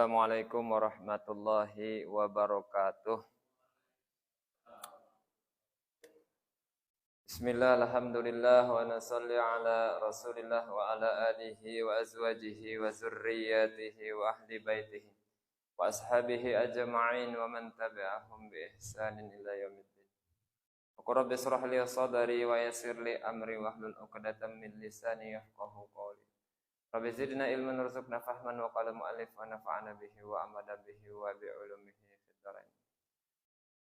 Assalamualaikum warahmatullahi wabarakatuh. Bismillah, alhamdulillah, wa nasalli ala rasulillah wa ala alihi wa azwajihi wa zurriyatihi wa ahli baitihi wa ashabihi ajma'in wa man tabi'ahum bi ihsanin ila yaumiddin. Rabbi shrah li sadri wa yassir li amri wahlul 'uqdatam min lisani yafqahu qawli. Rabbi zidna ilman warzuqna fahman wa qala mu'allif wa nafa'ana bihi wa amada bihi wa bi ulumihi fid dharain.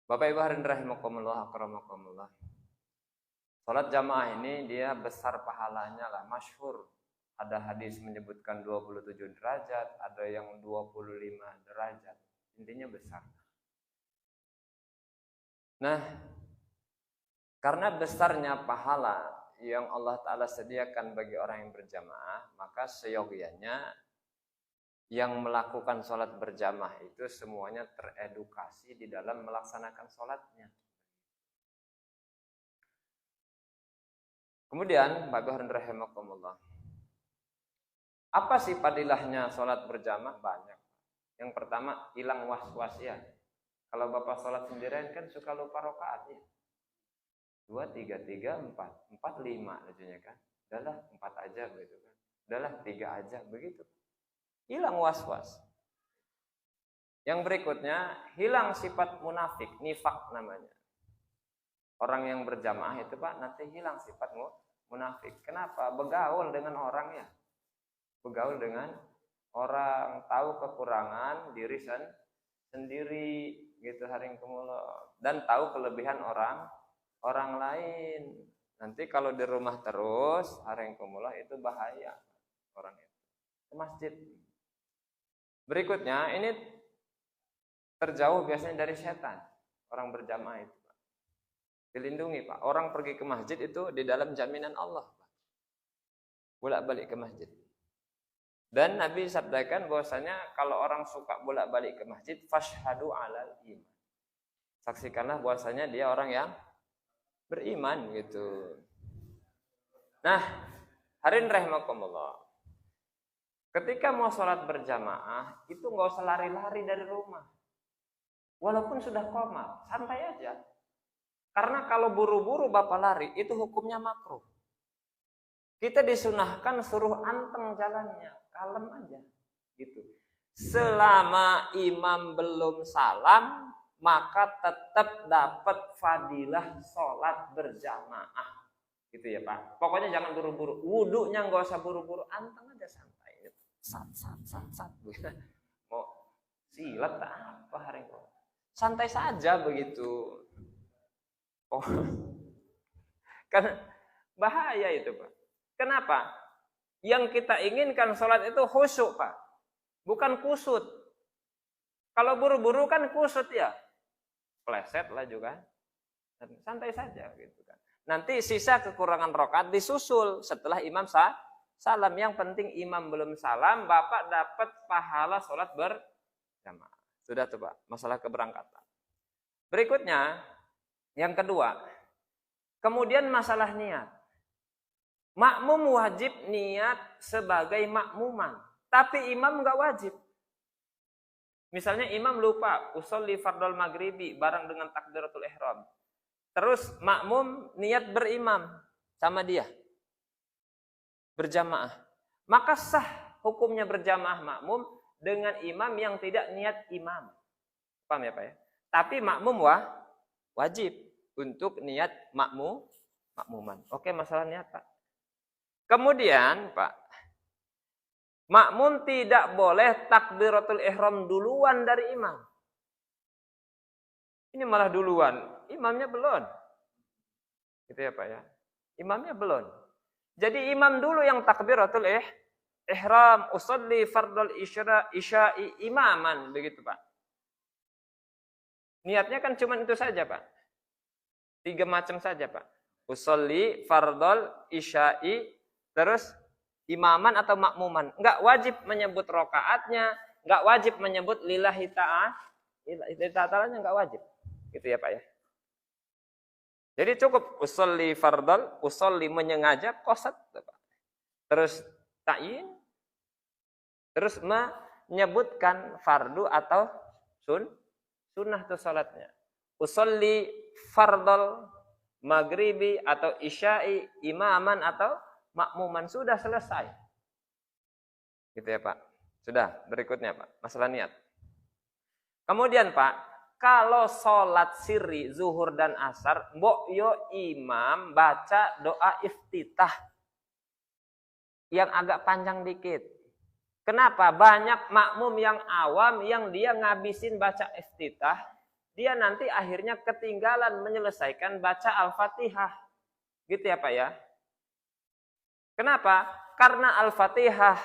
Bapak Ibu hadirin rahimakumullah, akramakumullah. Salat jamaah ini dia besar pahalanya lah, masyhur. Ada hadis menyebutkan 27 derajat, ada yang 25 derajat. Intinya besar. Nah, karena besarnya pahala yang Allah Ta'ala sediakan bagi orang yang berjamaah, maka seyogianya yang melakukan sholat berjamaah itu semuanya teredukasi di dalam melaksanakan sholatnya. Kemudian, Bapak Ibu rahimakumullah, apa sih padilahnya sholat berjamaah? Banyak. Yang pertama, hilang was-was ya. Kalau Bapak sholat sendirian kan suka lupa rakaatnya. 2, 3, 3, 4, 4, 5 lucunya kan. Udahlah 4 aja begitu kan. Udahlah 3 aja begitu. Hilang was-was. Yang berikutnya, hilang sifat munafik, nifak namanya. Orang yang berjamaah itu Pak nanti hilang sifat munafik. Kenapa? Begaul dengan orang ya. Begaul dengan orang, tahu kekurangan diri sendiri gitu haringkumullah, dan tahu kelebihan orang lain. Nanti kalau di rumah terus haringkumullah itu bahaya orang itu. Ke masjid. Berikutnya ini terjauh biasanya dari setan. Orang berjamaah itu Pak dilindungi Pak. Orang pergi ke masjid itu di dalam jaminan Allah Pak. Bolak-balik ke masjid. Dan Nabi sabdakan bahwasanya kalau orang suka bolak-balik ke masjid, fashhadu alal iman. Saksikanlah bahwasanya dia orang yang beriman gitu. Nah, hadirin rahimakumullah. Ketika mau sholat berjamaah, itu nggak usah lari-lari dari rumah. Walaupun sudah qomat, santai aja. Karena kalau buru-buru Bapak lari, itu hukumnya makruh. Kita disunahkan suruh anteng jalannya, kalem aja gitu. Selama imam belum salam, maka tetap dapat fadilah sholat berjamaah gitu ya Pak. Pokoknya jangan buru-buru. Wudunya nggak usah buru-buru, anteng aja santai. Sat mau silat apa hari ini? Santai saja begitu. Oh, kan bahaya itu Pak. Kenapa? Yang kita inginkan sholat itu khusyuk Pak, bukan kusut. Kalau buru-buru kan kusut ya. Pleset lah juga. Santai saja gitu kan. Nanti sisa kekurangan rakaat disusul setelah imam salam. Yang penting imam belum salam, Bapak dapat pahala sholat berjamaah. Sudah tuh Pak, masalah keberangkatan. Berikutnya, yang kedua. Kemudian masalah niat. Makmum wajib niat sebagai makmuman, tapi imam enggak wajib. Misalnya imam lupa usolli fardhol maghribi bareng dengan takbiratul ihram. Terus makmum niat berimam sama dia. Berjamaah. Maka sah hukumnya berjamaah makmum dengan imam yang tidak niat imam. Paham ya Pak ya? Tapi makmum wajib untuk niat makmuman. Oke, masalah niat Pak. Kemudian Pak, makmum tidak boleh takbiratul ihram duluan dari imam. Ini malah duluan, imamnya belum. Gitu ya Pak ya. Imamnya belum. Jadi imam dulu yang takbiratul ihram, usolli fardhol isya'i imaman, begitu Pak. Niatnya kan cuma itu saja Pak. 3 macam saja Pak. Usolli fardhol isya'i, terus imaman atau makmuman. Enggak wajib menyebut rokaatnya, enggak wajib menyebut lillahi ta'ala. Lillahi ta'alanya enggak wajib. Gitu ya Pak ya. Jadi cukup usolli fardhol, usolli menyengaja qasad Pak. Terus ta'yin, terus menyebutkan fardu atau sunnah tuh salatnya. Usolli fardal maghribi atau isya'i imaman atau makmuman, sudah selesai. Gitu ya Pak. Sudah, berikutnya Pak, masalah niat. Kemudian Pak, kalau sholat sirri zuhur dan asar, mbok yo imam baca doa iftitah yang agak panjang dikit. Kenapa? Banyak makmum yang awam yang dia ngabisin baca iftitah, dia nanti akhirnya ketinggalan menyelesaikan baca Al-Fatihah. Gitu ya Pak ya. Kenapa? Karena Al-Fatihah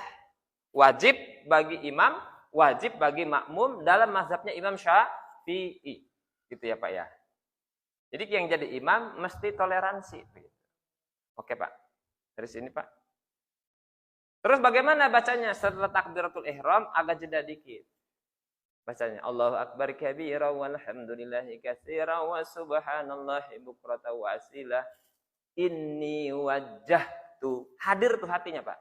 wajib bagi imam, wajib bagi makmum dalam mazhabnya Imam Syafi'i. Gitu ya Pak ya. Jadi yang jadi imam mesti toleransi. Oke Pak. Dari sini Pak. Terus bagaimana bacanya setelah takbiratul ihram? Agak jeda dikit. Bacanya Allahu akbar kabira walhamdulillahi katsira wa subhanallahi bukrata wa asila. Inni wajjahtu. Hadir tuh hatinya Pak.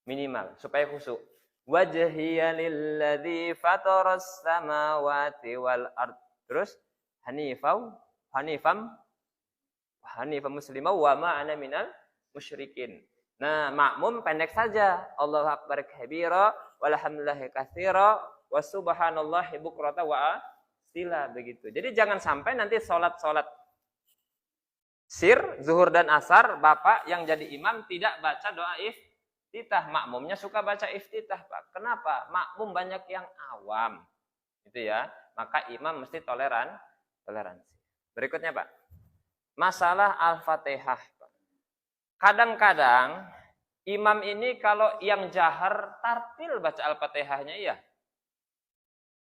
Minimal supaya khusyuk. Wajhiya lilladzi fataras samawati wal ard. Terus hanifam muslimah wa ma ana minal musyrikin. Nah, makmum pendek saja. Allahu akbar kabira walhamdulillahi katsira wa subhanallahi bukrata wa asila, begitu. Jadi jangan sampai nanti salat-salat sir, zuhur dan asar, Bapak yang jadi imam tidak baca doa iftitah. Makmumnya suka baca iftitah, Pak. Kenapa? Makmum banyak yang awam. Gitu ya. Maka imam mesti toleransi. Berikutnya, Pak. Masalah Al-Fatihah, Pak. Kadang-kadang imam ini kalau yang jahar tartil baca Al-Fatihahnya iya.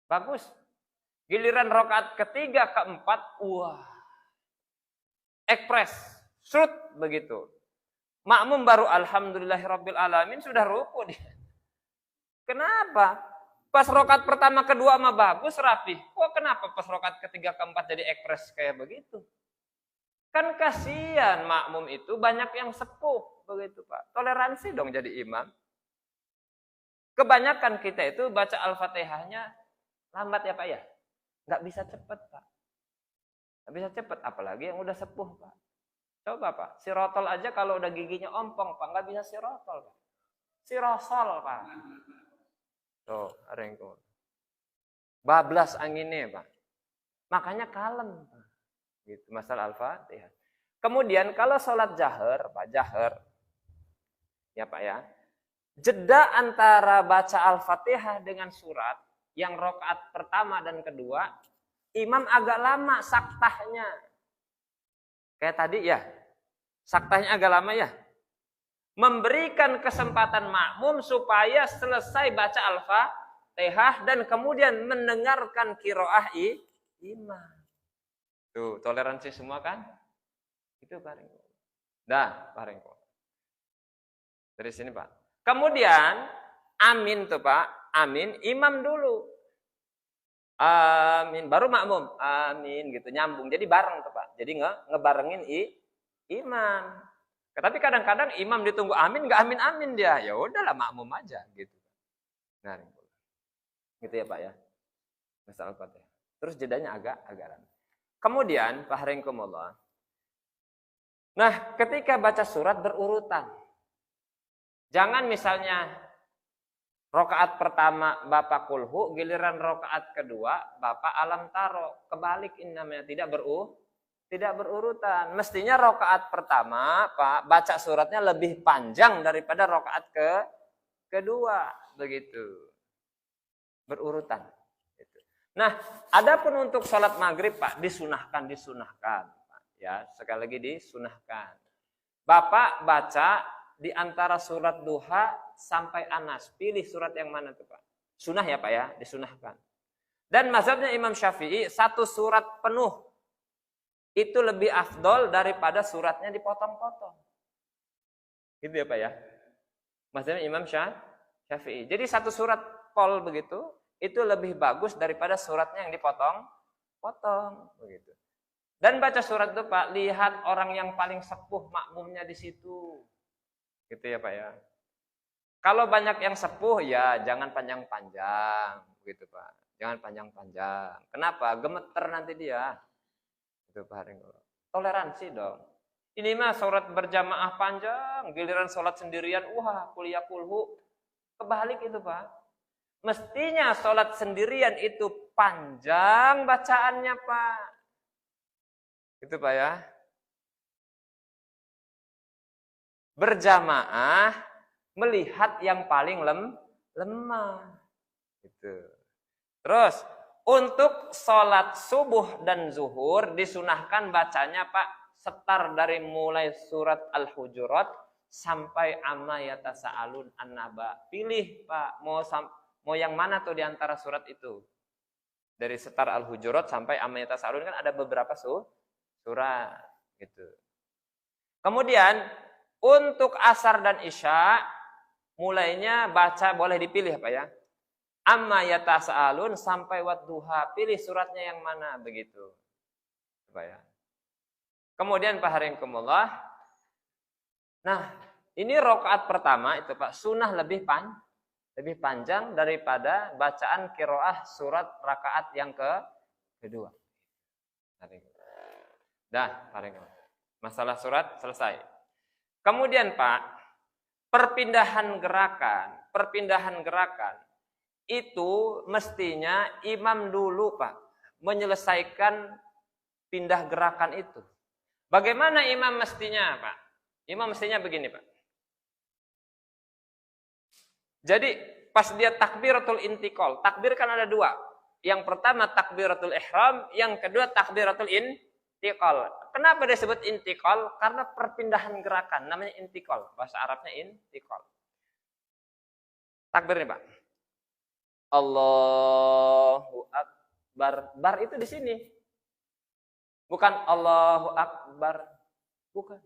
Bagus. Giliran rakaat ketiga, keempat, wah. Ekspres, surut begitu. Makmum baru alhamdulillahirabbil alamin sudah ruku dia. Kenapa? Pas rakaat pertama kedua mah bagus rapi. Kok kenapa pas rakaat ketiga keempat jadi ekspres kayak begitu? Kan kasihan makmum itu banyak yang sepuh begitu Pak. Toleransi dong jadi imam. Kebanyakan kita itu baca Al-Fatihahnya lambat ya Pak ya. Nggak bisa cepat Pak. Nggak bisa cepat apalagi yang udah sepuh Pak. Coba Pak, sirotol aja kalau udah giginya ompong Pak, nggak bisa sirotol Pak. Sirosol Pak. Tuh, ada yang tuh. Bablas anginnya Pak. Makanya kalem Pak. Gitu, masalah Al-Fatihah. Kemudian kalau sholat jahar, Pak, jahar. Ya Pak ya. Jeda antara baca Al-Fatihah dengan surat yang rakaat pertama dan kedua, imam agak lama saktahnya. Kayak tadi ya. Saktahnya agak lama ya. Memberikan kesempatan makmum supaya selesai baca Al-Fatihah dan kemudian mendengarkan qiraah imam. Tuh, toleransi semua kan? Itu Pak Rengko. Dah, Pak Rengko. Dari sini Pak. Kemudian, amin tuh Pak. Amin, imam dulu. Amin, baru makmum. Amin, gitu, nyambung. Jadi bareng tuh Pak. Jadi ngebarengin imam. Tapi kadang-kadang imam ditunggu amin, nggak amin-amin dia. Ya udahlah makmum aja, gitu. Nah, gitu ya Pak ya. Masalah Al-Fatihah. Terus jedanya agak lama. Kemudian, Pak Harengkumullah. Nah, ketika baca surat berurutan. Jangan misalnya rakaat pertama Bapak kulhu, giliran rakaat kedua Bapak alam taro. Kebalik ini namanya, tidak berurutan. Mestinya rakaat pertama Pak baca suratnya lebih panjang daripada rakaat kedua, begitu. Berurutan. Nah, adapun untuk sholat maghrib Pak disunahkan Pak. Ya, sekali lagi disunahkan. Bapak baca di antara surat duha sampai Anas. Pilih surat yang mana tuh Pak? Sunnah ya Pak ya, disunahkan. Dan mazhabnya Imam Syafi'i satu surat penuh itu lebih afdol daripada suratnya dipotong-potong. Gitu ya Pak ya. Mazhabnya Imam Syafi'i. Jadi satu surat pol begitu itu lebih bagus daripada suratnya yang dipotong begitu. Dan baca surat itu Pak, lihat orang yang paling sepuh makmumnya di situ. Gitu ya Pak ya. Kalau banyak yang sepuh ya jangan panjang-panjang, begitu Pak. Jangan panjang-panjang. Kenapa? Gemeter nanti dia. Itu Pak Haringgo. Toleransi dong. Ini mah sholat berjamaah panjang, giliran sholat sendirian, wah kuliah kulhu. Kebalik itu Pak. Mestinya sholat sendirian itu panjang bacaannya Pak. Itu Pak ya. Berjamaah melihat yang paling lemah. Gitu. Terus untuk sholat subuh dan zuhur disunahkan bacanya Pak setar dari mulai surat Al-Hujurat sampai amma yatasaalun an-naba. Pilih Pak mau yang mana tuh di antara surat itu? Dari setar Al-Hujurat sampai amma yatasaalun kan ada beberapa surat gitu. Kemudian untuk asar dan isya mulainya baca boleh dipilih Pak ya. Amma yatasaalun sampai wadduha, pilih suratnya yang mana begitu. Pak ya. Kemudian Pak Haringkumullah. Nah, ini rakaat pertama itu Pak sunnah lebih panjang daripada bacaan qiraah surat rakaat yang kedua. Dah, masalah surat selesai. Kemudian Pak, perpindahan gerakan itu mestinya imam dulu Pak menyelesaikan pindah gerakan itu. Bagaimana imam mestinya Pak? Imam mestinya begini Pak. Jadi pas dia takbiratul intiqal, takbir kan ada dua. Yang pertama takbiratul ihram, yang kedua takbiratul intiqal. Kenapa disebut intiqal? Karena perpindahan gerakan, namanya intiqal. Bahasa Arabnya intiqal. Takbir nih Pak. Allahu Akbar. Bar itu di sini. Bukan Allahu Akbar. Bukan.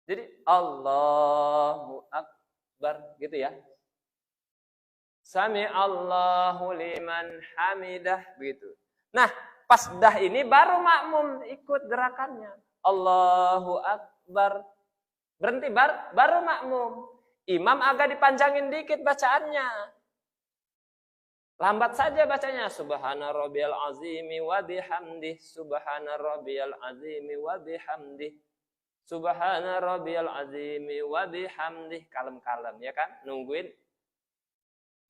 Jadi Allahu Akbar gitu ya. Sami Allahu liman hamidah begitu. Nah, pas dah ini baru makmum ikut gerakannya. Allahu Akbar. Berhenti baru makmum. Imam agak dipanjangin dikit bacaannya. Lambat saja bacanya. Subhana rabbiyal azimi wa bihamdih. Subhana rabbiyal azimi wa bihamdih. Subhana rabbiyal azimi wa bihamdih. Kalem-kalem ya kan? Nungguin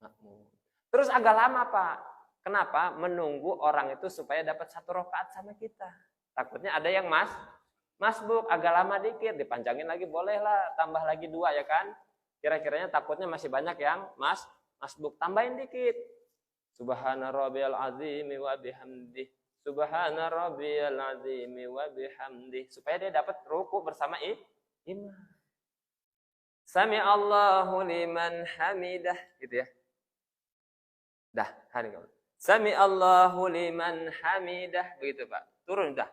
makmum. Terus agak lama Pak. Kenapa? Menunggu orang itu supaya dapat satu rakaat sama kita. Takutnya ada yang masbuk agak lama dikit. Dipanjangin lagi bolehlah. Tambah lagi 2 ya kan? Kira-kiranya takutnya masih banyak yang masbuk. Tambahin dikit. Subhana rabbiyal azimi wa bihamdih. Subhana rabbiyal azimi wa bihamdih. Supaya dia dapat ruku bersama imam. Sami Allahu liman hamidah. Gitu ya. Dah, hari kamu. Sami Allahu liman hamidah. Begitu Pak. Turun dah.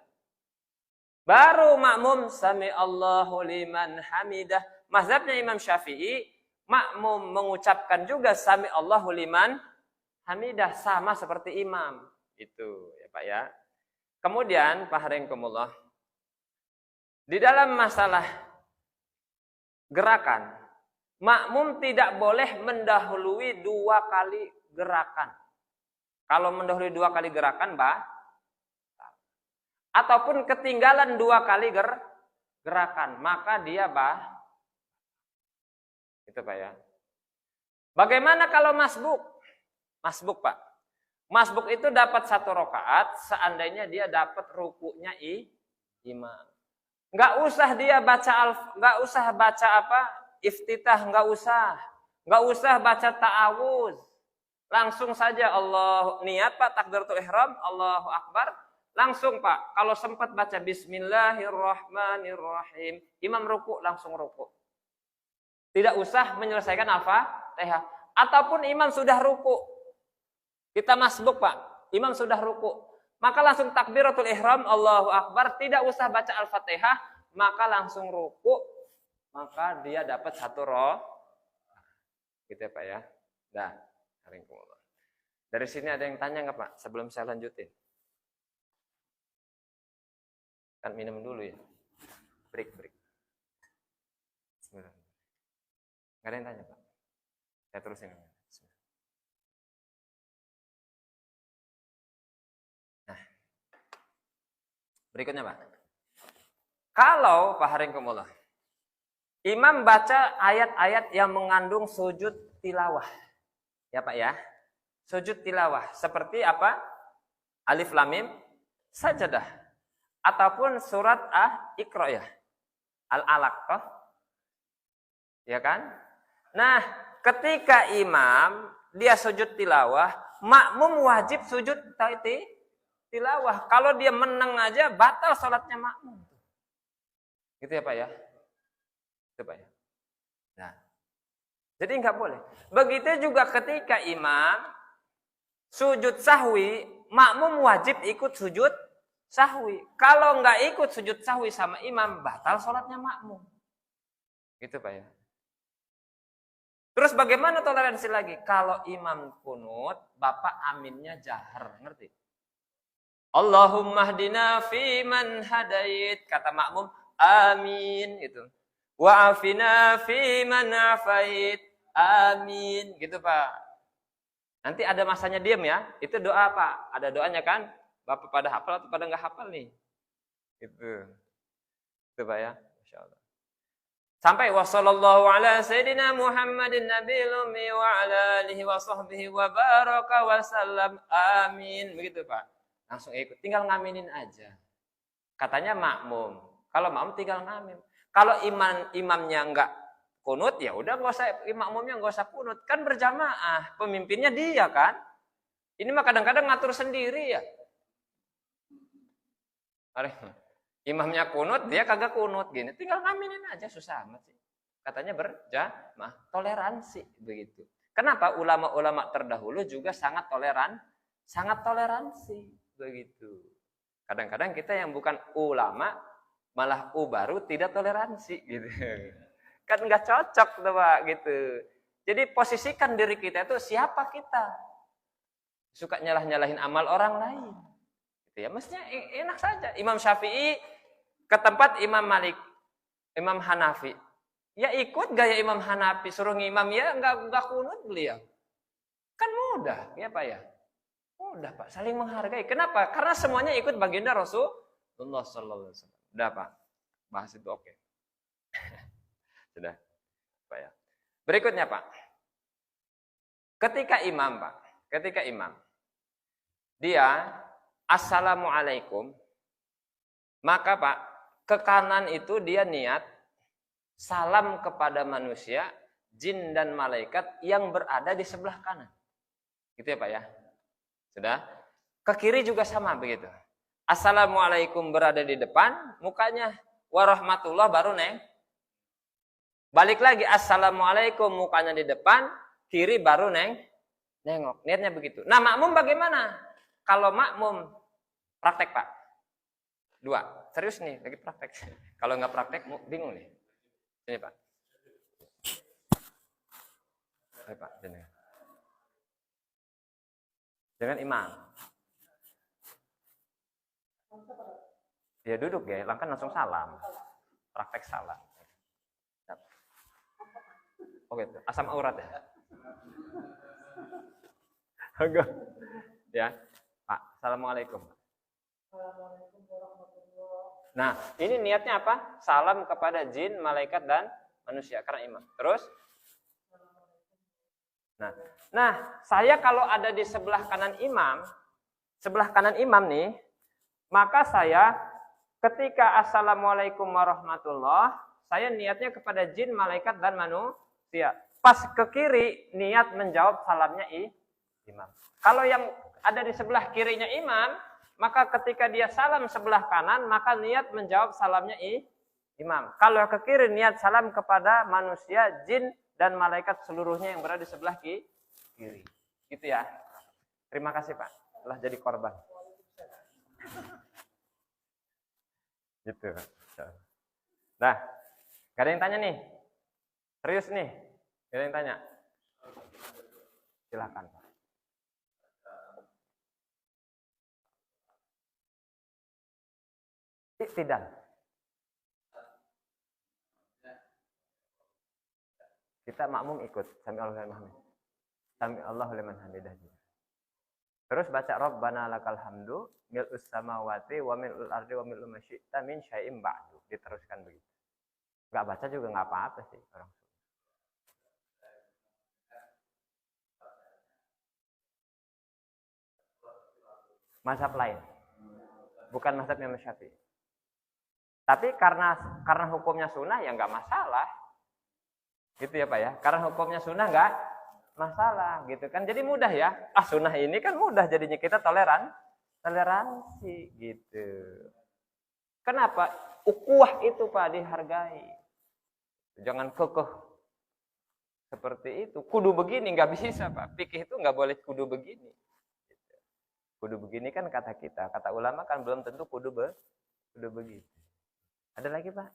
Baru makmum sami Allahu liman hamidah. Mazhabnya Imam Syafi'i, makmum mengucapkan juga sami Allahu liman hamidah sama seperti imam. Itu ya Pak ya. Kemudian Pak Haringkumullah, di dalam masalah gerakan, makmum tidak boleh mendahului 2 kali gerakan. Kalau mendahului 2 kali gerakan, ataupun ketinggalan 2 kali gerakan, maka dia itu Pak ya. Bagaimana kalau masbuk? Masbuk Pak. Masbuk itu dapat 1 rakaat seandainya dia dapat rukunya imam. Enggak usah dia enggak usah baca apa? Iftitah, enggak usah. Enggak usah baca ta'awuz. Langsung saja Allah niat Pak takbiratul ihram, Allahu Akbar. Langsung Pak, kalau sempat baca bismillahirrahmanirrahim, imam ruku langsung ruku. Tidak usah menyelesaikan Al-Fatihah. Ataupun imam sudah ruku. Kita masbuk Pak, imam sudah ruku. Maka langsung takbiratul ihram, Allahu Akbar. Tidak usah baca Al-Fatihah, maka langsung ruku. Maka dia dapat 1 roh. Gitu ya Pak ya. Dah. Dari sini ada yang tanya nggak Pak? Sebelum saya lanjutin. Kan minum dulu ya. Break. Nggak Gak ada yang tanya, Pak? Saya terusin. Nah, berikutnya, Pak. Kalau Pak Haringkumullah, imam baca ayat-ayat yang mengandung sujud tilawah. Ya, Pak ya. Sujud tilawah. Seperti apa? Alif Lam Mim sajadah. Ataupun surat Iqra ya. Al-Alaq toh. Ya kan? Nah, ketika imam dia sujud tilawah, makmum wajib sujud tilawah. Kalau dia menang aja batal salatnya makmum. Gitu ya Pak ya? Itu Pak ya. Nah, jadi nggak boleh. Begitu juga ketika imam sujud sahwi, makmum wajib ikut sujud sahwi. Kalau nggak ikut sujud sahwi sama imam, batal salatnya makmum. Gitu Pak ya. Terus bagaimana toleransi lagi? Kalau imam kunut, bapak aminnya jahar, ngerti? Allahumma hdina fi man hadait, kata makmum amin gitu. Wa afina fi man afait, amin gitu Pak. Nanti ada masanya diam ya, itu doa Pak. Ada doanya kan? Bapak pada hafal atau pada nggak hafal nih? Gitu. Itu Pak ya, insyaallah. Sampai wassallallahu ala sayyidina Muhammadin nabiyil ummi wa ala alihi wa sahbihi wa baraka wa sallam. Amin. Begitu, Pak. Langsung ikut, tinggal ngaminin aja. Katanya makmum. Kalau makmum tinggal ngamin. Kalau imamnya enggak kunut, ya udah enggak usah makmumnya enggak usah kunut. Kan berjamaah, pemimpinnya dia kan. Ini mah kadang-kadang ngatur sendiri ya. Imamnya kunut, dia kagak kunut gini. Tinggal ngaminin aja, susah amat sih. Katanya berjamaah, toleransi begitu. Kenapa ulama-ulama terdahulu juga sangat toleransi begitu. Kadang-kadang kita yang bukan ulama malah baru tidak toleransi gitu. Kan nggak cocok tuh Pak gitu. Jadi posisikan diri kita itu siapa kita. Suka nyalah-nyalahin amal orang lain. Gitu ya, mestinya enak saja. Imam Syafi'i ke tempat Imam Malik, Imam Hanafi. Ya ikut gaya Imam Hanafi, suruh ngimam ya enggak kunut beliau. Kan mudah, ya Pak ya. Mudah Pak, saling menghargai. Kenapa? Karena semuanya ikut baginda Rasulullah sallallahu alaihi wasallam. Udah Pak, bahas itu oke. Sudah, Pak ya. Berikutnya Pak. Ketika imam Pak, dia assalamualaikum, maka Pak, ke kanan itu dia niat salam kepada manusia, jin dan malaikat yang berada di sebelah kanan. Gitu ya Pak ya. Sudah? Ke kiri juga sama begitu. Assalamualaikum berada di depan, mukanya warahmatullah baru balik lagi assalamualaikum, mukanya di depan, kiri baru nengok. Niatnya begitu. Nah, makmum bagaimana? Kalau makmum praktek Pak. 2. Serius nih, lagi praktek. Kalau nggak praktek bingung nih. Sini Pak. Ayo Pak, sini. Dengan imam. Ya duduk ya, kan langsung salam. Praktek salam. Oke, asam aurat ya. Enggak. Ya. Pak, assalamualaikum. Nah, ini niatnya apa? Salam kepada jin, malaikat dan manusia karena imam. Terus? Nah, saya kalau ada di sebelah kanan imam nih, maka saya ketika assalamualaikum warahmatullah, saya niatnya kepada jin, malaikat dan manusia. Pas ke kiri, niat menjawab salamnya imam. Kalau yang ada di sebelah kirinya imam, maka ketika dia salam sebelah kanan, maka niat menjawab salamnya imam. Kalau ke kiri, niat salam kepada manusia, jin, dan malaikat seluruhnya yang berada di sebelah kiri. Gitu ya. Terima kasih Pak, telah jadi korban. Gitu. Nah, gak ada yang tanya nih? Serius nih? Gak ada yang tanya? Silakan Pak. Tidak. Kita makmum ikut sami Allahu liman hamidah. Terus baca Rabbana lakal hamdu mil'us samawati wa mil'ul ardi wa mil'u ma syi'ta min syai'in ba'du. Diteruskan begitu. Enggak baca juga enggak apa-apa sih orang. Mazhab lain. Bukan mazhab Imam Syafi'i. Tapi karena hukumnya sunnah ya enggak masalah. Gitu ya Pak ya. Karena hukumnya sunnah enggak masalah gitu kan. Jadi mudah ya. Sunnah ini kan mudah jadinya kita toleransi gitu. Kenapa? Ukuah itu Pak dihargai. Jangan kekeh seperti itu. Kudu begini nggak bisa Pak. Fikih itu nggak boleh kudu begini. Gitu. Kudu begini kan kata kita. Kata ulama kan belum tentu kudu begitu. Ada lagi Pak?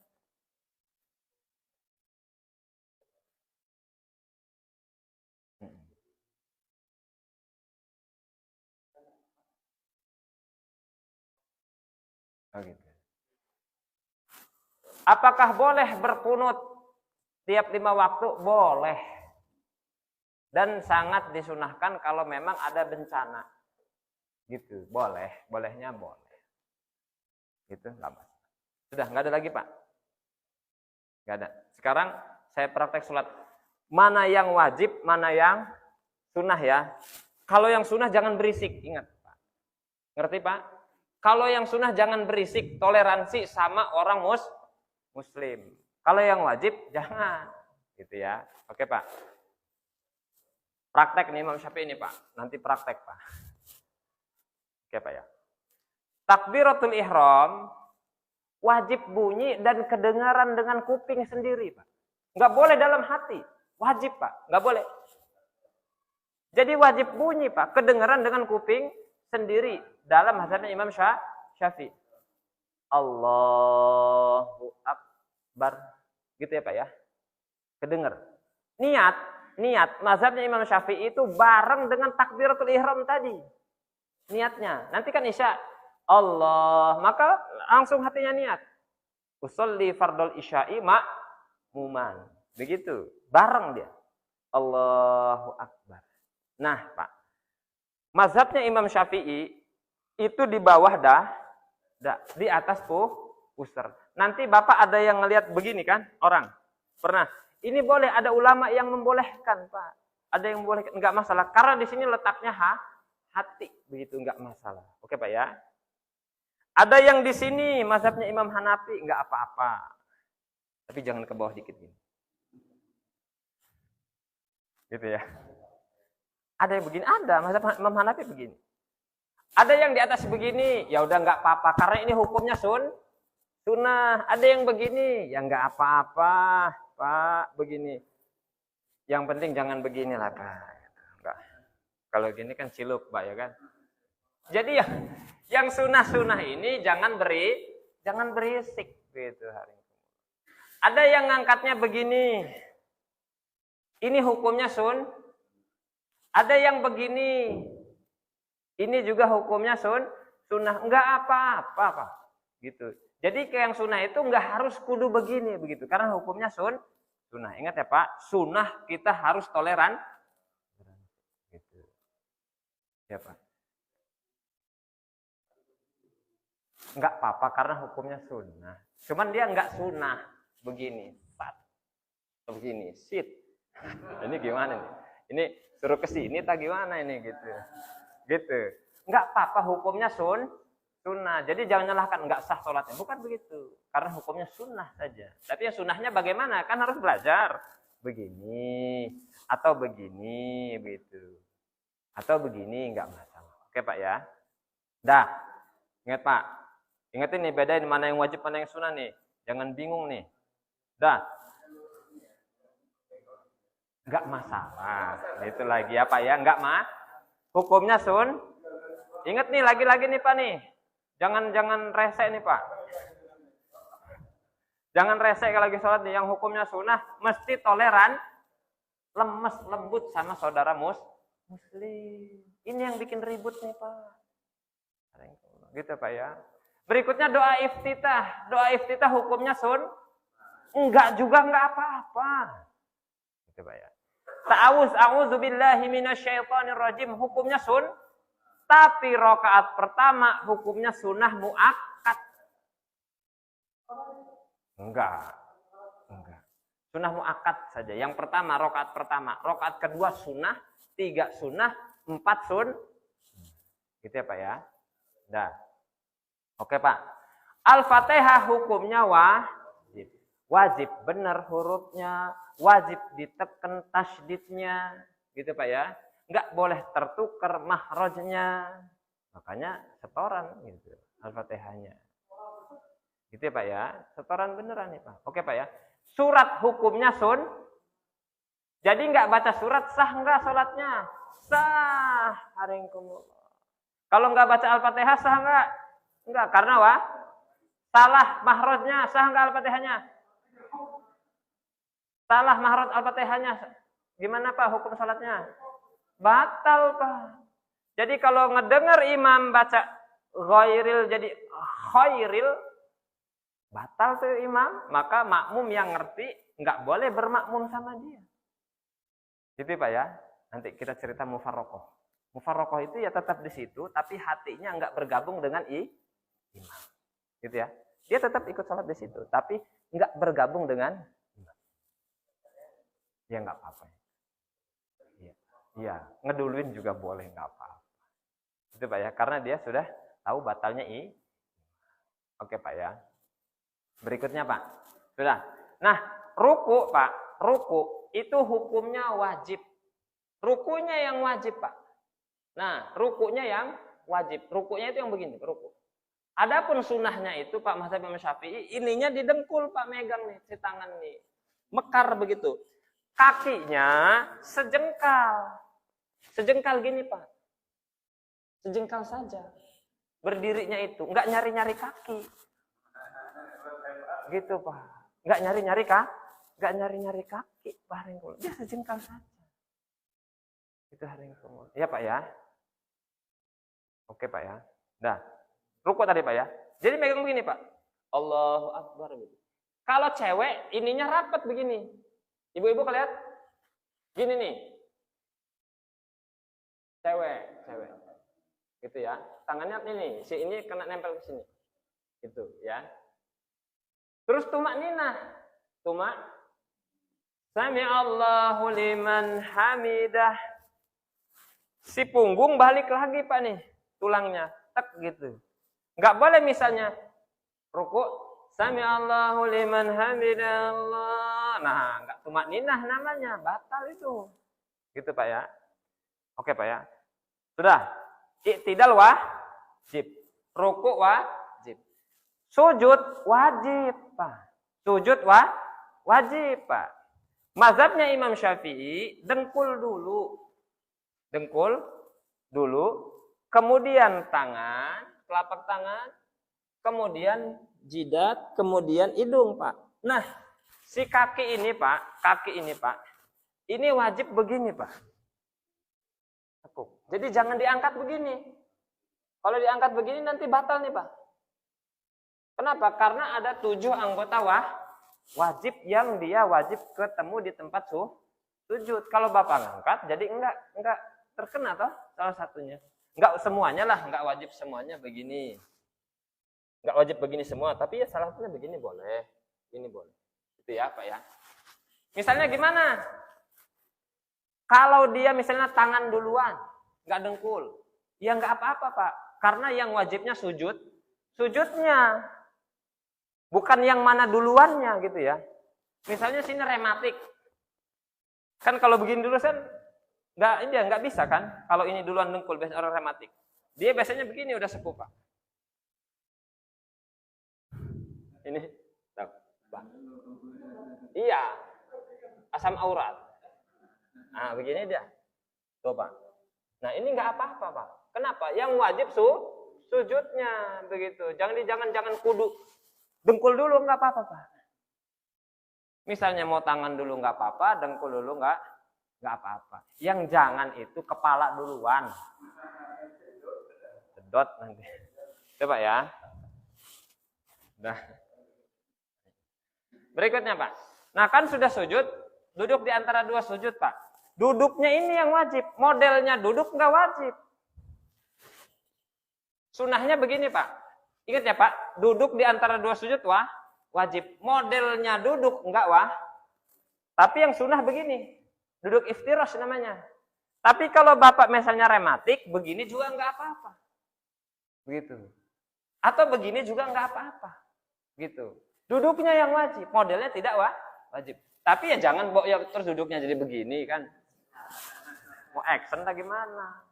Oh gitu. Apakah boleh berkunut tiap 5 waktu? Boleh. Dan sangat disunahkan kalau memang ada bencana. Gitu, boleh. Bolehnya boleh. Gitu, lama. Sudah, nggak ada lagi Pak? Nggak ada. Sekarang saya praktek sholat. Mana yang wajib, mana yang sunnah ya. Kalau yang sunnah jangan berisik, ingat Pak. Ngerti Pak? Kalau yang sunnah jangan berisik, toleransi sama orang muslim. Kalau yang wajib jangan, gitu ya. Oke Pak. Praktek nih Imam Syafi'i ini Pak. Nanti praktek Pak. Oke Pak ya. Takbiratul ihram wajib bunyi dan kedengaran dengan kuping sendiri Pak. Nggak boleh dalam hati. Wajib Pak, nggak boleh. Jadi wajib bunyi Pak, kedengaran dengan kuping sendiri dalam mazhabnya Imam Syafi'i. Allahu Akbar. Gitu ya Pak ya. Kedengar. Niat mazhabnya Imam Syafi'i itu bareng dengan takbiratul ihram tadi. Niatnya. Nanti kan Isya Allah, maka langsung hatinya niat. Usolli fardul isya'i ma'muman. Begitu. Bareng dia. Allahu Akbar. Nah Pak. Mazhabnya Imam Syafi'i itu di bawah di atas pusar. Nanti Bapak ada yang ngelihat begini kan? Orang. Pernah. Ini boleh, ada ulama yang membolehkan, Pak. Ada yang membolehkan, enggak masalah. Karena di sini letaknya hati. Begitu, enggak masalah. Oke Pak ya. Ada yang di sini, mazhabnya Imam Hanafi, enggak apa-apa. Tapi jangan ke bawah dikit gini. Gitu ya. Ada yang begini, ada. Mazhab Imam Hanafi begini. Ada yang di atas begini, ya udah enggak apa-apa. Karena ini hukumnya sunnah. Ada yang begini, ya enggak apa-apa. Pak, begini. Yang penting jangan beginilah, Pak. Enggak. Kalau gini kan ciluk, Pak, ya kan? Jadi yang sunnah-sunnah ini jangan berisik gitu hari ini. Ada yang ngangkatnya begini. Ini hukumnya Ada yang begini. Ini juga hukumnya sunnah. Enggak apa-apa, Pak. Gitu. Jadi kayak yang sunnah itu enggak harus kudu begini begitu, karena hukumnya sunnah. Ingat ya Pak, sunnah kita harus toleran. Gitu. Ya Pak. Enggak apa-apa karena hukumnya sunnah. Cuman dia enggak sunnah begini, begini, sit. Ini gimana nih? Ini suruh ke sini tak gimana ini gitu. Gitu. Enggak apa-apa hukumnya sunnah. Jadi jangan nyalahkan enggak sah sholatnya. Bukan begitu. Karena hukumnya sunnah saja. Tapi yang sunnahnya bagaimana? Kan harus belajar. Begini. Atau begini. Begitu. Atau begini. Enggak masalah. Oke Pak ya. Dah. Ingat Pak. Ingat ini bedain mana yang wajib mana yang sunnah nih. Jangan bingung nih. Dah. Enggak masalah. Itu lagi apa ya? Enggak hukumnya Ingat nih lagi-lagi nih Pak nih. Jangan rese nih Pak. Jangan rese kalau lagi sholat nih. Yang hukumnya sunnah mesti toleran, lemes, lembut sama saudara muslim. Ini yang bikin ribut nih Pak. Gitu Pak ya. Berikutnya doa iftitah. Doa iftitah hukumnya enggak juga enggak apa-apa. Gitu Pak ya. Ta'awuz, a'udzubillahi minasyaitonir rajim, hukumnya tapi rakaat pertama hukumnya sunnah muakkad. Enggak. Sunnah muakkad saja. Yang pertama, rakaat pertama. Rakaat kedua sunnah, 3 sunnah, 4 Gitu ya Pak ya. Dah. Oke Pak. Al-Fatihah hukumnya wajib. Wajib benar hurufnya, wajib ditekan tasydidnya. Gitu Pak ya. Enggak boleh tertukar mahrajnya. Makanya setoran gitu Al-Fatihahnya. Gitu ya Pak ya. Setoran beneran nih Pak. Oke Pak ya. Surat hukumnya Jadi enggak baca surat sah enggak salatnya? Sah. Kalau enggak baca Al-Fatihah sah enggak? Enggak, karena salah mahrajnya, sah enggak Al-Fatihahnya? Salah mahraj Al-Fatihahnya. Gimana Pak hukum salatnya? Batal Pak. Jadi kalau ngedengar imam baca ghairil jadi khairil, batal tuh imam, maka makmum yang ngerti nggak boleh bermakmum sama dia. Gitu Pak ya. Nanti kita cerita mufarroqoh. Mufarroqoh itu ya tetap di situ, tapi hatinya nggak bergabung dengan imam. Gitu ya. Dia tetap ikut sholat di situ, tapi nggak bergabung dengan imam. Ya nggak apa-apa. Iya, ngeduluin juga boleh, nggak apa-apa. Itu Pak ya, karena dia sudah tahu batalnya Oke Pak ya. Berikutnya Pak. Sudah. Nah, ruku Pak. Ruku itu hukumnya wajib. Rukunya yang wajib Pak. Nah, rukunya yang wajib. Rukunya itu yang begini, ruku. Adapun sunnahnya itu Pak Mazhab Imam Syafi'i, ininya didengkul Pak, megang nih, si tangan nih. Mekar begitu. Kakinya sejengkal. Sejengkal gini Pak. Sejengkal saja. Berdirinya itu. Enggak nyari-nyari kaki. Gitu Pak. Enggak nyari-nyari kaki Pak Haringkul. Dia sejengkal saja. Itu Haringkul. Ya Pak ya. Oke Pak ya. Dah. Ruku tadi Pak ya. Jadi megang begini Pak. Allahu Akbar. Kalau cewek ininya rapat begini. Ibu-ibu lihat. Gini nih. Cewek. Gitu ya. Tangannya ini, si ini kena nempel ke sini. Gitu ya. Terus tumak ninah. Sami Allahu liman hamidah. Si punggung balik lagi Pak nih, tulangnya. Tak gitu. Enggak boleh misalnya ruku Sami Allahu liman hamidah Allah. Nah, enggak tumak ninah namanya, batal itu. Gitu Pak ya. Oke Pak ya. Sudah. Iktidal wajib. Ruku wajib. Sujud wajib, Pak. Sujud wajib, Pak. Mazhabnya Imam Syafi'i, dengkul dulu, kemudian tangan, telapak tangan, kemudian jidat, kemudian hidung, Pak. Nah, si kaki ini, Pak, ini wajib begini, Pak. Jadi jangan diangkat begini. Kalau diangkat begini nanti batal nih Pak. Kenapa? Karena ada 7 anggota wajib yang dia wajib ketemu di tempat sujud. Kalau Bapak ngangkat, jadi enggak terkena toh salah satunya. Enggak semuanya lah, enggak wajib semuanya begini. Enggak wajib begini semua, tapi ya salah satunya begini boleh. Ini boleh. Itu ya Pak ya. Misalnya gimana? Kalau dia misalnya tangan duluan, nggak dengkul, ya nggak apa-apa Pak. Karena yang wajibnya sujudnya. Bukan yang mana duluannya gitu ya. Misalnya sini rematik. Kan kalau begini dulu kan, nggak bisa kan. Kalau ini duluan dengkul, biasanya orang rematik. Dia biasanya begini, udah sepuh Pak. Ini, Pak. Iya, asam aurat. Nah, begini dia. Tuh, Pak. Nah, ini enggak apa-apa, Pak. Kenapa? Yang wajib sujudnya begitu. Jangan kudu dengkul dulu enggak apa-apa, Pak. Misalnya mau tangan dulu enggak apa-apa, dengkul dulu enggak apa-apa. Yang jangan itu kepala duluan. Sedot nanti. Coba ya. Nah. Berikutnya, Pak. Nah, kan sudah sujud, Duduk di antara dua sujud, Pak. Duduknya ini yang wajib. Modelnya duduk nggak wajib. Sunahnya begini, Pak. Ingat ya, Pak. Duduk di antara dua sujud wajib. Modelnya duduk nggak Tapi yang sunnah begini. Duduk iftirosh namanya. Tapi kalau Bapak misalnya rematik, begini juga nggak apa-apa. Begitu. Atau begini juga nggak apa-apa. Gitu. Duduknya yang wajib. Modelnya tidak wajib. Tapi ya jangan ya terus duduknya jadi begini kan. Mau action lah gimana.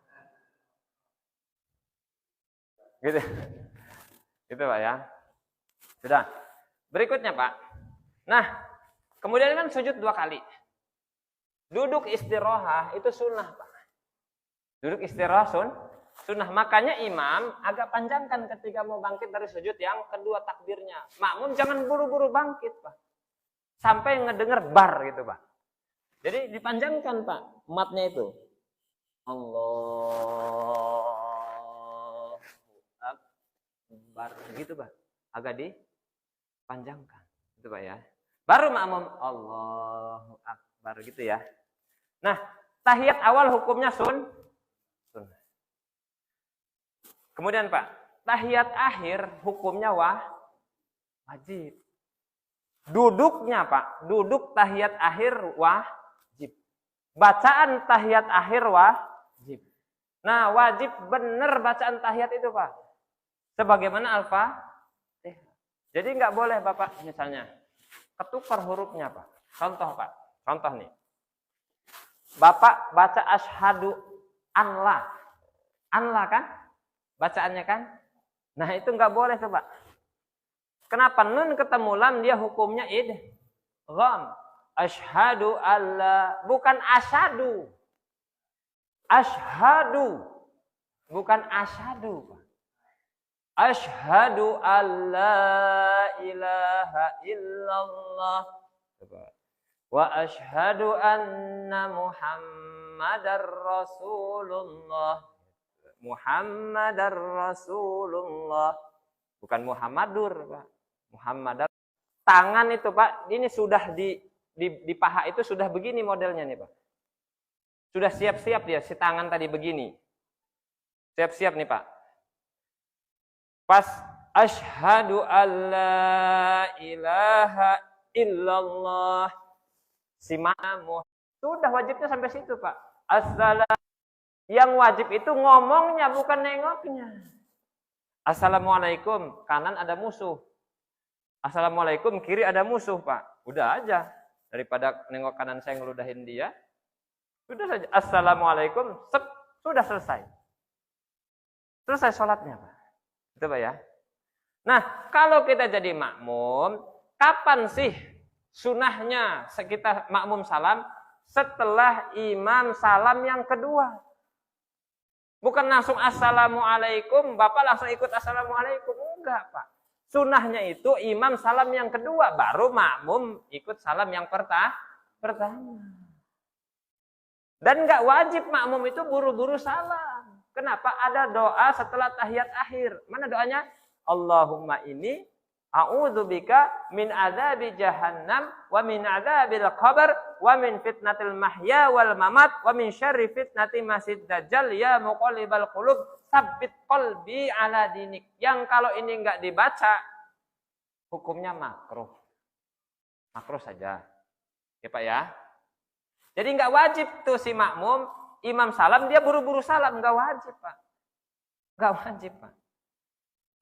Gitu. Gitu Pak ya. Sudah. Berikutnya Pak. Nah, kemudian kan sujud 2 kali. Duduk istirahah itu sunnah Pak. Duduk istirahah sunnah. Makanya imam agak panjangkan ketika mau bangkit dari sujud yang kedua takbirnya. Makmum jangan buru-buru bangkit Pak. Sampai ngedenger bar gitu Pak. Jadi dipanjangkan Pak matnya itu. Allah Akbar gitu Pak. Agak dipanjangkan. Gitu Pak ya. Baru makmum Allahu Akbar gitu ya. Nah, tahiyat awal hukumnya sunnah. Kemudian Pak, tahiyat akhir hukumnya wajib. Duduknya Pak, duduk tahiyat akhir wajib. Bacaan tahiyat akhir wajib. Nah, wajib benar bacaan tahiyat itu Pak. Sebagaimana Al-Fatihah. Jadi nggak boleh Bapak misalnya ketukar hurufnya Pak. Contoh Pak, contoh nih. Bapak baca asyhadu anla. Anla kan? Bacaannya kan? Nah itu nggak boleh tuh Pak. Kenapa? Nun ketemu lam dia hukumnya idgham. Asyhadu alla. Bukan asyhadu. Asyhadu. Bukan asyhadu Pak. Asyhadu alla ilaha illallah. Wa asyhadu anna Muhammadar Rasulullah. Muhammadar Rasulullah. Bukan Muhammadur, Pak. Muhammadar. Tangan itu, Pak, ini sudah di paha itu sudah begini modelnya nih, Pak. Sudah siap-siap dia, si tangan tadi begini. Siap-siap nih, Pak. Pas asyhadu alla ilaha illallah. Si ma'amuh. Sudah wajibnya sampai situ, Pak. Yang wajib itu ngomongnya, bukan nengoknya. Assalamualaikum, kanan ada musuh. Assalamualaikum, kiri ada musuh, Pak. Udah aja. Daripada nengok kanan saya ngeludahin dia. Sudah saja. Assalamualaikum, sudah selesai. Selesai sholatnya, Pak. Itu Pak ya. Nah, kalau kita jadi makmum, kapan sih sunahnya kita makmum salam? Setelah imam salam yang kedua. Bukan langsung assalamualaikum, Bapak langsung ikut assalamualaikum. Enggak Pak. Sunahnya itu imam salam yang kedua, baru makmum ikut salam yang pertama. Dan enggak wajib makmum itu buru-buru salam. Kenapa? Ada doa setelah tahiyat akhir. Mana doanya? Allahumma ini a'udzubika min adzabi jahannam wa min adzabil qabr wa min fitnatil mahya wal mamat wa min syarri fitnati masid dajjal ya muqallibal qulub tsabbit qalbi ala dinik. Yang kalau ini enggak dibaca hukumnya makruh. Makruh saja. Ya Pak ya. Jadi enggak wajib tuh si makmum imam salam dia buru-buru salam, enggak wajib Pak. Enggak wajib Pak.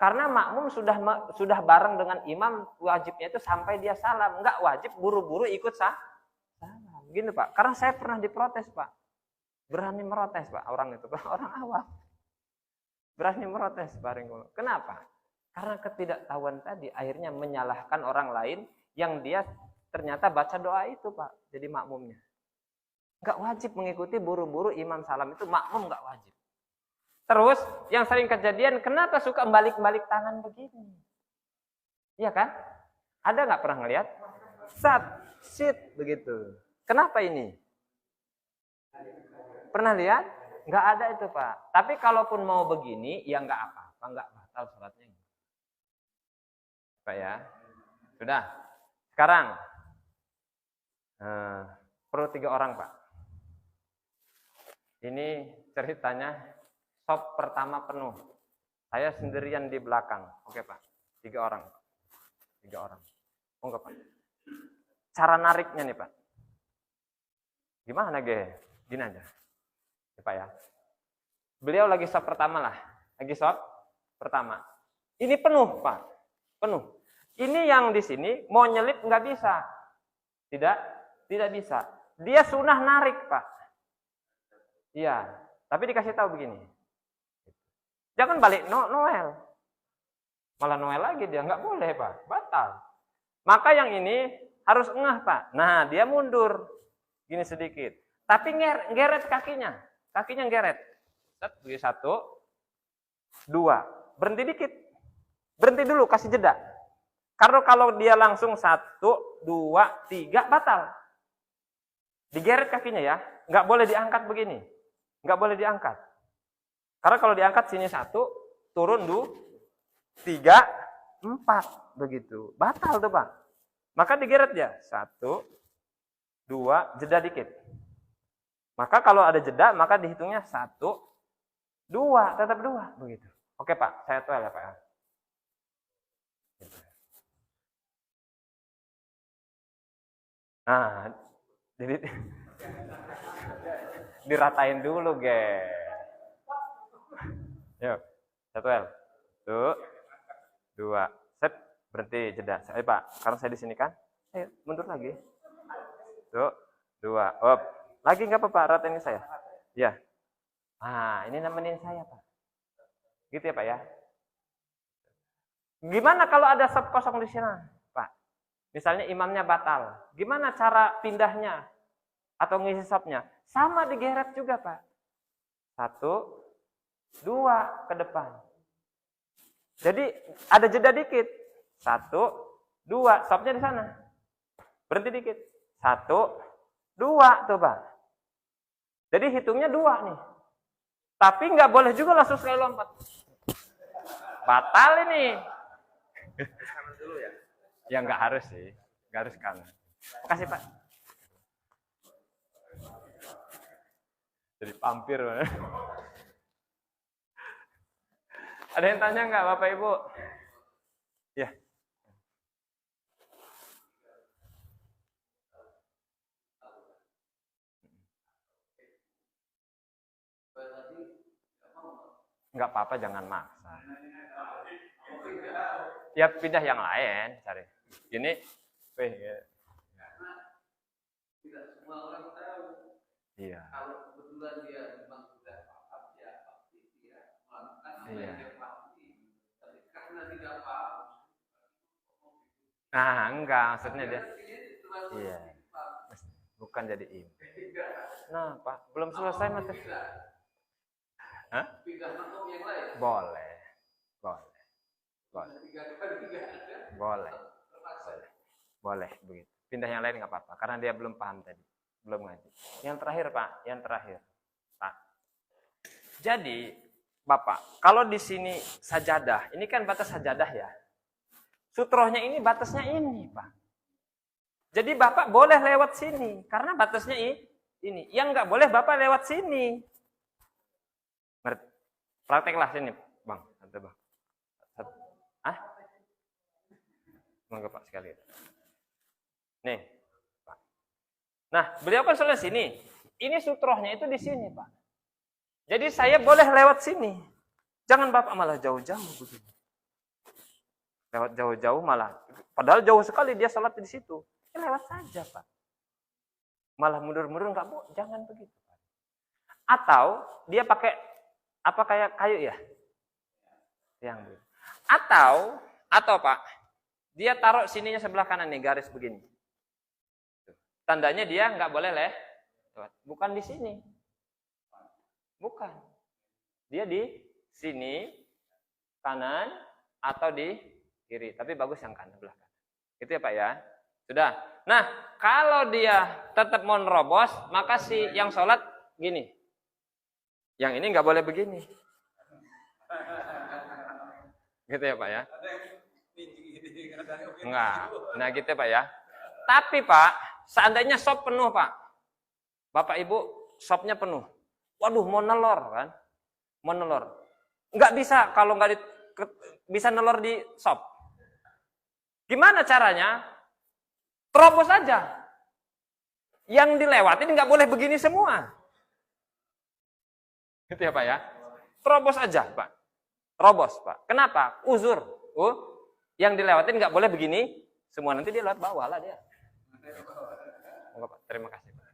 Karena makmum sudah bareng dengan imam, wajibnya itu sampai dia salam. Enggak wajib buru-buru ikut salam. Gini Pak, karena saya pernah diprotes Pak. Berani merotes Pak orang itu, Pak. Orang awam. Berani merotes Pak. Kenapa? Karena ketidaktahuan tadi akhirnya menyalahkan orang lain yang dia ternyata baca doa itu Pak. Jadi makmumnya. Enggak wajib mengikuti buru-buru imam salam itu, makmum enggak wajib. Terus yang sering kejadian, kenapa suka balik-balik tangan begini? Iya kan? Ada nggak pernah ngelihat? Sit begitu. Kenapa ini? Pernah lihat? Nggak ada itu Pak. Tapi kalaupun mau begini, ya nggak apa-apa, nggak batal sholatnya. Pak ya, sudah. Sekarang Perlu 3 orang, Pak. Ini ceritanya sop pertama penuh. Saya sendirian di belakang. Oke, Pak. 3 orang. 3 orang. Oh, enggak, Pak. Cara nariknya nih, Pak. Gimana, Ge? Gini aja. Ya, Pak ya. Beliau lagi sop pertama lah. Lagi sop pertama. Ini penuh, Pak. Penuh. Ini yang di sini mau nyelip nggak bisa. Tidak bisa. Dia sunah narik, Pak. Iya. Tapi dikasih tahu begini. Jangan balik Noel. Malah Noel lagi dia. Nggak boleh, Pak. Batal. Maka yang ini harus ngeh, Pak. Nah, dia mundur. Gini sedikit. Tapi ngeret kakinya. Kakinya ngeret. 1, 2. Berhenti dikit. Berhenti dulu, kasih jeda. Karena kalau dia langsung 1, 2, 3, batal. Digeret kakinya ya. Nggak boleh diangkat begini. Nggak boleh diangkat. Karena kalau diangkat sini 1, turun 2, 3, 4. Begitu. Batal tuh, Pak. Maka digeret ya. 1, 2, jeda dikit. Maka kalau ada jeda, maka dihitungnya 1, 2, tetap 2. Begitu. Oke, Pak. Saya tuh ya, Pak. Nah, jadi diratain dulu, Ge. Yuk. 1, 2, set, berhenti, jeda. Pak, karena saya di sini kan. Ayo, mundur lagi. 2, op. Lagi nggak apa-apa, ratain saya. Ya. Nah, ini nemenin saya, Pak. Gitu ya, Pak ya. Gimana kalau ada sop kosong di sini, Pak? Misalnya imamnya batal. Gimana cara pindahnya? Atau ngisi sopnya? Sama digeret juga, Pak. 1, 2 ke depan. Jadi ada jeda dikit. 1, 2, sopnya di sana. Berhenti dikit. 1, 2 tuh, Pak. Jadi hitungnya 2 nih. Tapi nggak boleh juga langsung sekali lompat. Batal ini. Kanan dulu ya. Ya nggak harus sih. Nggak harus kanan. Makasih, Pak. Jadi pampir. Ada yang tanya nggak, Bapak Ibu? Ya. Nggak apa-apa, jangan maksa. Ya pindah yang lain, cari. Ini, ya. Tidak semua orang tahu. Iya. Kalau kebetulan dia memang sudah paham, ya pasti dia melakukan apa yang dia pahami. Tapi karena tidak paham. Nah, enggak, maksudnya dia. Iya. Bukan jadi imam. Nah, Pak, belum selesai materi. Hah? Pindah makom yang lain. Boleh. Boleh begitu. Pindah yang lain nggak apa-apa, karena dia belum paham tadi, belum ngaji. Yang terakhir, Pak, Pak. Jadi, Bapak, kalau di sini sajadah, ini kan batas sajadah ya. Sutrohnya ini batasnya ini, Pak. Jadi Bapak boleh lewat sini, karena batasnya ini. Yang nggak boleh Bapak lewat sini. Prakteklah sini, Bang. Bang. Monggo, Pak, sekali. Nih, Pak. Nah, beliau kan soalnya sini. Ini sutrohnya itu di sini, Pak. Jadi saya boleh lewat sini. Jangan Bapak malah jauh-jauh begini. Lewat jauh-jauh malah. Padahal jauh sekali dia sholat di situ. Ya lewat saja, Pak. Malah mundur-mundur nggak bu, jangan begitu. Atau dia pakai apa kayak kayu ya? Yang atau Pak, dia taruh sininya sebelah kanan nih, garis begini. Tandanya dia nggak boleh lewat. Bukan di sini. Bukan. Dia di sini, kanan, atau di kiri. Tapi bagus yang kanan, sebelah kanan. Itu ya Pak ya. Sudah. Nah, kalau dia tetap mau nerobos, maka si yang sholat gini. Yang ini nggak boleh begini. Gitu ya Pak ya. Enggak. Nah gitu ya Pak ya. Tapi Pak, seandainya sop penuh Pak. Bapak Ibu, sopnya penuh. Waduh, mau nelor kan? Mau nelor. Nggak bisa kalau bisa nelor di sop. Gimana caranya? Terobos aja. Yang dilewatin nggak boleh begini semua. Gitu ya Pak ya? Terobos aja Pak. Terobos Pak. Kenapa? Uzur. Yang dilewatin nggak boleh begini semua, nanti dia lewat bawah lah dia. Enggak Pak, terima kasih Pak.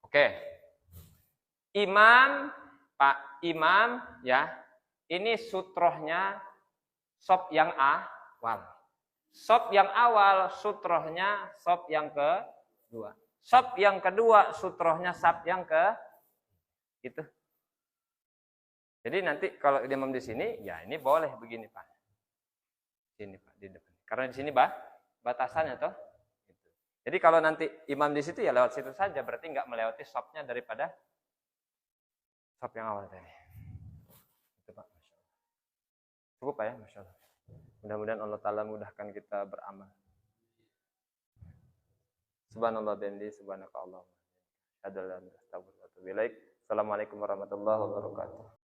Oke. Imam, Pak Imam ya. Ini sutrohnya sop yang awal. Sop yang awal sutrohnya sop yang kedua. Sop yang kedua sutrohnya sop yang gitu. Jadi nanti kalau imam di sini, ya ini boleh begini Pak. Sini Pak di depan. Karena di sini batasannya toh. Gitu. Jadi kalau nanti imam di situ ya lewat situ saja, berarti nggak melewati sopnya daripada sop yang awal tadi. Itu Pak. Cukup Pak ya, Masya Allah. Mudah-mudahan Allah Ta'ala mudahkan kita beramal. Subhanallah bihamdi, subhanaka Allah. Assalamualaikum warahmatullahi wabarakatuh.